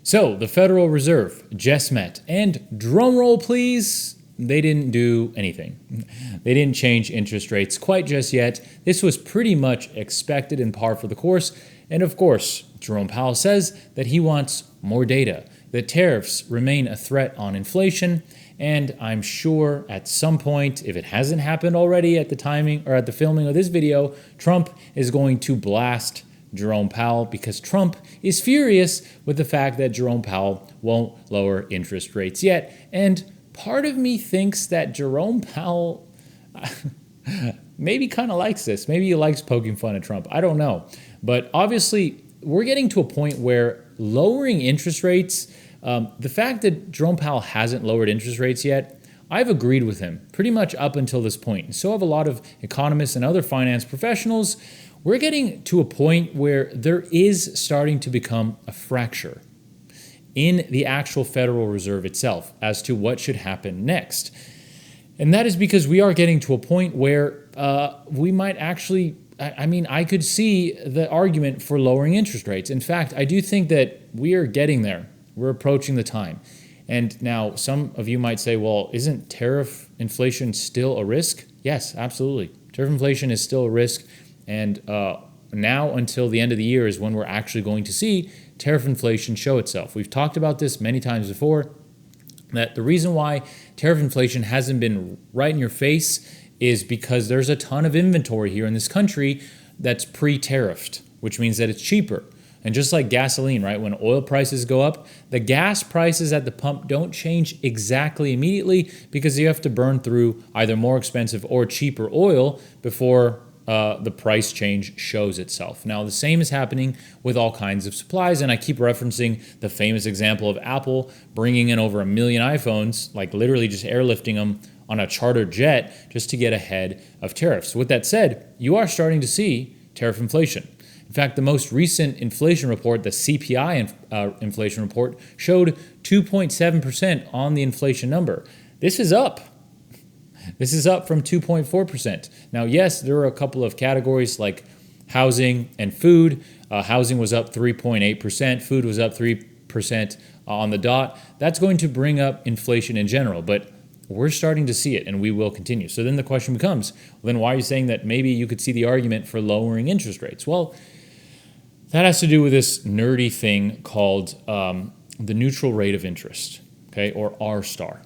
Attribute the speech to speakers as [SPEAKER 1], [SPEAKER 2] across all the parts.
[SPEAKER 1] So the Federal Reserve just met, and drum roll please, they didn't do anything. They didn't change interest rates quite just yet. This was pretty much expected and par for the course. And of course, Jerome Powell says that he wants more data, that tariffs remain a threat on inflation. And I'm sure at some point, if it hasn't happened already at the timing or at the filming of this video, Trump is going to blast Jerome Powell because Trump is furious with the fact that Jerome Powell won't lower interest rates yet. And part of me thinks that Jerome Powell maybe kind of likes this. Maybe he likes poking fun at Trump. I don't know. But obviously, we're getting to a point where lowering interest rates, the fact that Jerome Powell hasn't lowered interest rates yet, I've agreed with him pretty much up until this point. And so have a lot of economists and other finance professionals. We're getting to a point where there is starting to become a fracture in the actual Federal Reserve itself as to what should happen next. And that is because we are getting to a point where we might actually, I could see the argument for lowering interest rates. In fact, I do think that we are getting there. We're approaching the time. And now some of you might say, well, isn't tariff inflation still a risk? Yes, absolutely. Tariff inflation is still a risk. And now until the end of the year is when we're actually going to see tariff inflation show itself. We've talked about this many times before, that the reason why tariff inflation hasn't been right in your face is because there's a ton of inventory here in this country that's pre-tariffed, which means that it's cheaper. And just like gasoline, right? When oil prices go up, the gas prices at the pump don't change exactly immediately because you have to burn through either more expensive or cheaper oil before the price change shows itself. Now, the same is happening with all kinds of supplies, and I keep referencing the famous example of Apple bringing in over 1 million iPhones, like literally just airlifting them on a charter jet just to get ahead of tariffs. With that said, you are starting to see tariff inflation. In fact, the most recent inflation report, the CPI inflation report, showed 2.7% on the inflation number. This is up. This is up from 2.4%. Now, yes, there are a couple of categories like housing and food. Housing was up 3.8%. Food was up 3% on the dot. That's going to bring up inflation in general, but we're starting to see it, and we will continue. So then the question becomes, well, then why are you saying that maybe you could see the argument for lowering interest rates? Well, that has to do with this nerdy thing called the neutral rate of interest, okay, or R star.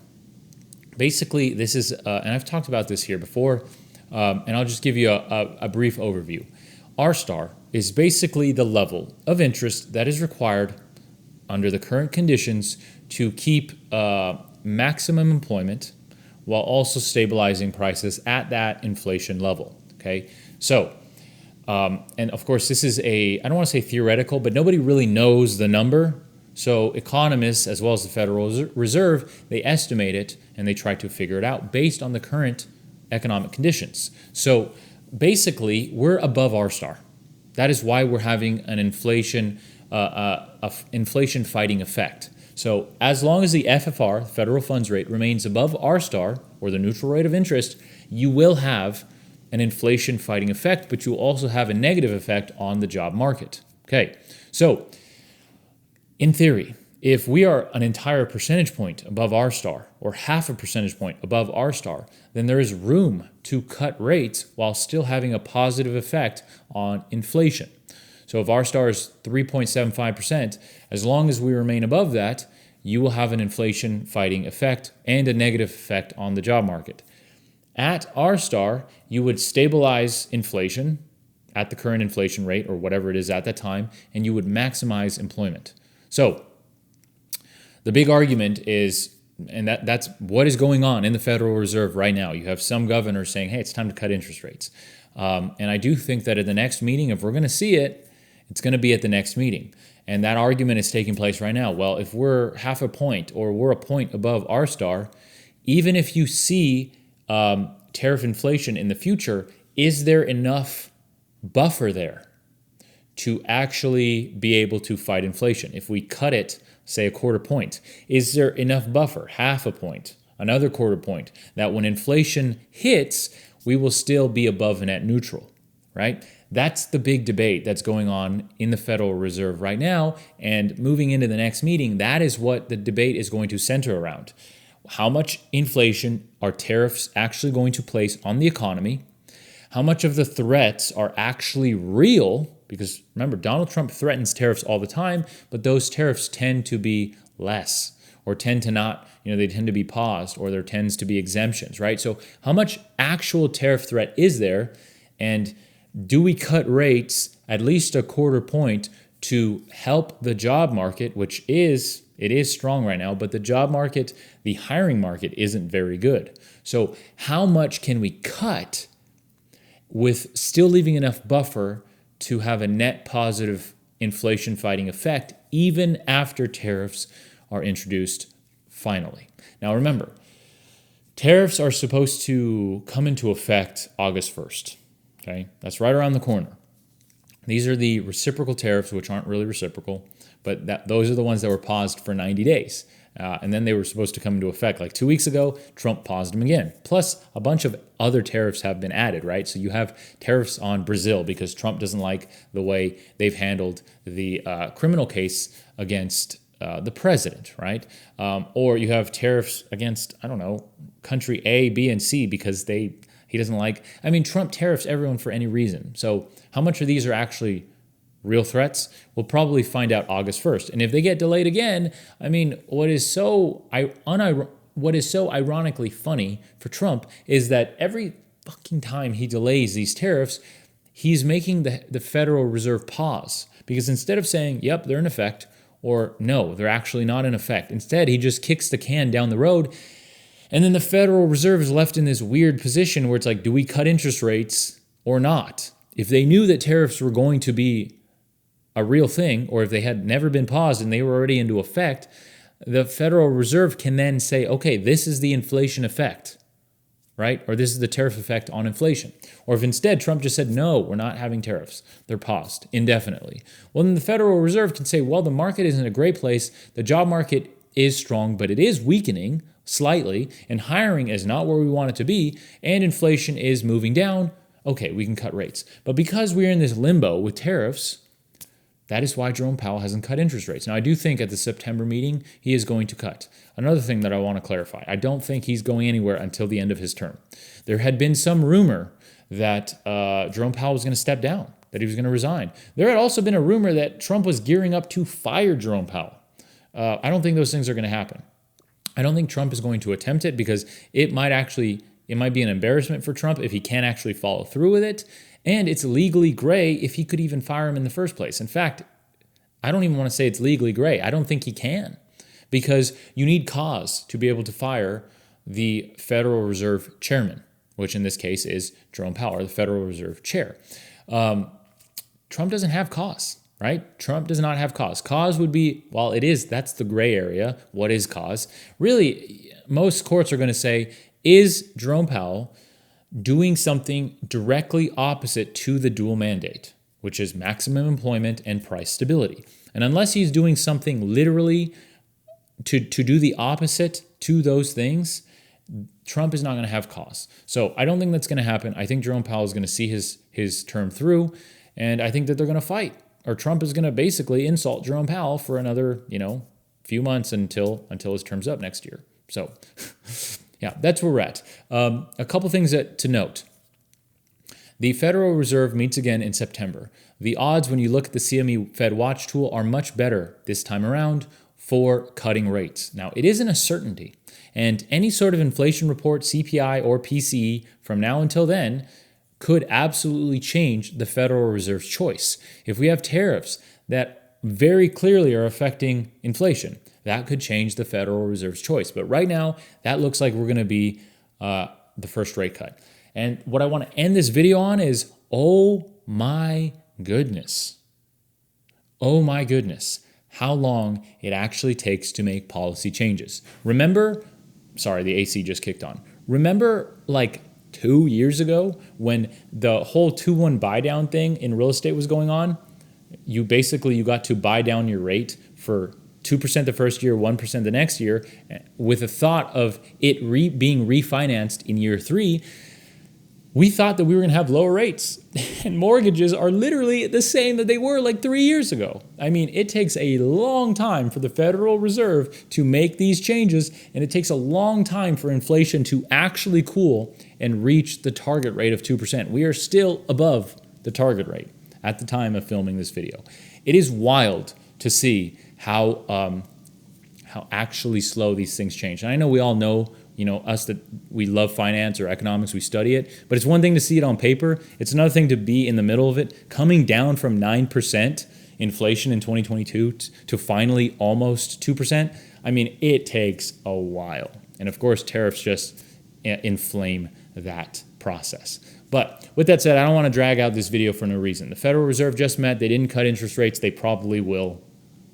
[SPEAKER 1] Basically, this is, and I've talked about this here before, and I'll just give you a brief overview. R star is basically the level of interest that is required under the current conditions to keep maximum employment while also stabilizing prices at that inflation level, okay? So, and of course, this is I don't want to say theoretical, but nobody really knows the number. So economists, as well as the Federal Reserve, they estimate it and they try to figure it out based on the current economic conditions. So basically, we're above R star. That is why we're having an inflation fighting effect. So as long as the FFR, federal funds rate, remains above R star, or the neutral rate of interest, you will have an inflation fighting effect, but you will also have a negative effect on the job market. Okay, so in theory, if we are an entire percentage point above R star or half a percentage point above R star, then there is room to cut rates while still having a positive effect on inflation. So if R star is 3.75%, as long as we remain above that, you will have an inflation fighting effect and a negative effect on the job market. At R star, you would stabilize inflation at the current inflation rate or whatever it is at that time, and you would maximize employment. So the big argument is, and that's what is going on in the Federal Reserve right now. You have some governors saying, hey, it's time to cut interest rates. And I do think that at the next meeting, if we're going to see it, it's going to be at the next meeting. And that argument is taking place right now. Well, if we're half a point or we're a point above R star, even if you see tariff inflation in the future, is there enough buffer there to actually be able to fight inflation? If we cut it, say a quarter point, is there enough buffer, half a point, another quarter point, that when inflation hits, we will still be above net neutral, right? That's the big debate that's going on in the Federal Reserve right now. And moving into the next meeting, that is what the debate is going to center around. How much inflation are tariffs actually going to place on the economy? How much of the threats are actually real? Because remember, Donald Trump threatens tariffs all the time, but those tariffs tend to be less or tend to not, they tend to be paused, or there tends to be exemptions, right? So how much actual tariff threat is there? And do we cut rates at least a quarter point to help the job market, which it is strong right now, but the job market, the hiring market isn't very good. So how much can we cut with still leaving enough buffer to have a net positive inflation fighting effect even after tariffs are introduced finally? Now remember, tariffs are supposed to come into effect August 1st. Okay, that's right around the corner. These are the reciprocal tariffs, which aren't really reciprocal, but those are the ones that were paused for 90 days. And then they were supposed to come into effect like 2 weeks ago. Trump paused them again. Plus, a bunch of other tariffs have been added, right? So you have tariffs on Brazil because Trump doesn't like the way they've handled the criminal case against the president, right? Or you have tariffs against, country A, B, and C because he doesn't like, Trump tariffs everyone for any reason. So how much of these are actually real threats? We'll probably find out August 1st. And if they get delayed again, what is so ironically funny for Trump is that every fucking time he delays these tariffs, he's making the Federal Reserve pause. Because instead of saying, yep, they're in effect, or no, they're actually not in effect, instead he just kicks the can down the road. And then the Federal Reserve is left in this weird position where it's like, do we cut interest rates or not? If they knew that tariffs were going to be a real thing, or if they had never been paused and they were already into effect, the Federal Reserve can then say, okay, this is the inflation effect, right? Or this is the tariff effect on inflation. Or if instead Trump just said, no, we're not having tariffs, they're paused indefinitely. Well, then the Federal Reserve can say, well, the market isn't a great place. The job market is strong, but it is weakening slightly, and hiring is not where we want it to be, and inflation is moving down. Okay, we can cut rates. But because we're in this limbo with tariffs, that is why Jerome Powell hasn't cut interest rates. Now, I do think at the September meeting, he is going to cut. Another thing that I want to clarify, I don't think he's going anywhere until the end of his term. There had been some rumor that Jerome Powell was going to step down, that he was going to resign. There had also been a rumor that Trump was gearing up to fire Jerome Powell. I don't think those things are going to happen. I don't think Trump is going to attempt it because it might be an embarrassment for Trump if he can't actually follow through with it. And it's legally gray if he could even fire him in the first place. In fact, I don't even want to say it's legally gray. I don't think he can, because you need cause to be able to fire the Federal Reserve chairman, which in this case is Jerome Powell, the Federal Reserve chair. Trump doesn't have cause, right? Trump does not have cause. Cause would be, that's the gray area. What is cause? Really, most courts are going to say, is Jerome Powell doing something directly opposite to the dual mandate, which is maximum employment and price stability? And unless he's doing something literally to do the opposite to those things, Trump is not going to have cause. So I don't think that's going to happen. I think Jerome Powell is going to see his term through, and I think that they're going to fight. Or Trump is going to basically insult Jerome Powell for another, few months until his term's up next year. So yeah, that's where we're at. A couple things to note. The Federal Reserve meets again in September. The odds when you look at the CME Fed Watch tool are much better this time around for cutting rates. Now, it isn't a certainty, and any sort of inflation report, CPI or PCE from now until then could absolutely change the Federal Reserve's choice. If we have tariffs that very clearly are affecting inflation, that could change the Federal Reserve's choice. But right now, that looks like we're going to be the first rate cut. And what I want to end this video on is, oh my goodness, how long it actually takes to make policy changes. Remember, the AC just kicked on. Remember like 2 years ago when the whole 2-1 buy down thing in real estate was going on? You got to buy down your rate for 2% the first year, 1% the next year, with the thought of it being refinanced in year 3. we thought that we were going to have lower rates, and mortgages are literally the same that they were like 3 years ago. I mean, it takes a long time for the Federal Reserve to make these changes, and it takes a long time for inflation to actually cool and reach the target rate of 2%. We are still above the target rate at the time of filming this video. It is wild to see how actually slow these things change. And I know we all know, us that we love finance or economics, we study it, but it's one thing to see it on paper. It's another thing to be in the middle of it, coming down from 9% inflation in 2022 to finally almost 2%. I mean, it takes a while. And of course, tariffs just inflame that process. But with that said, I don't want to drag out this video for no reason. The Federal Reserve just met. They didn't cut interest rates. They probably will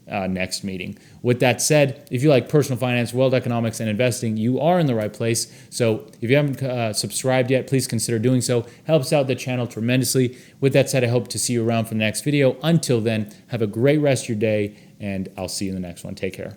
[SPEAKER 1] next meeting. With that said, if you like personal finance, world economics, and investing, you are in the right place. So if you haven't subscribed yet, please consider doing so. Helps out the channel tremendously. With that said, I hope to see you around for the next video. Until then, have a great rest of your day, and I'll see you in the next one. Take care.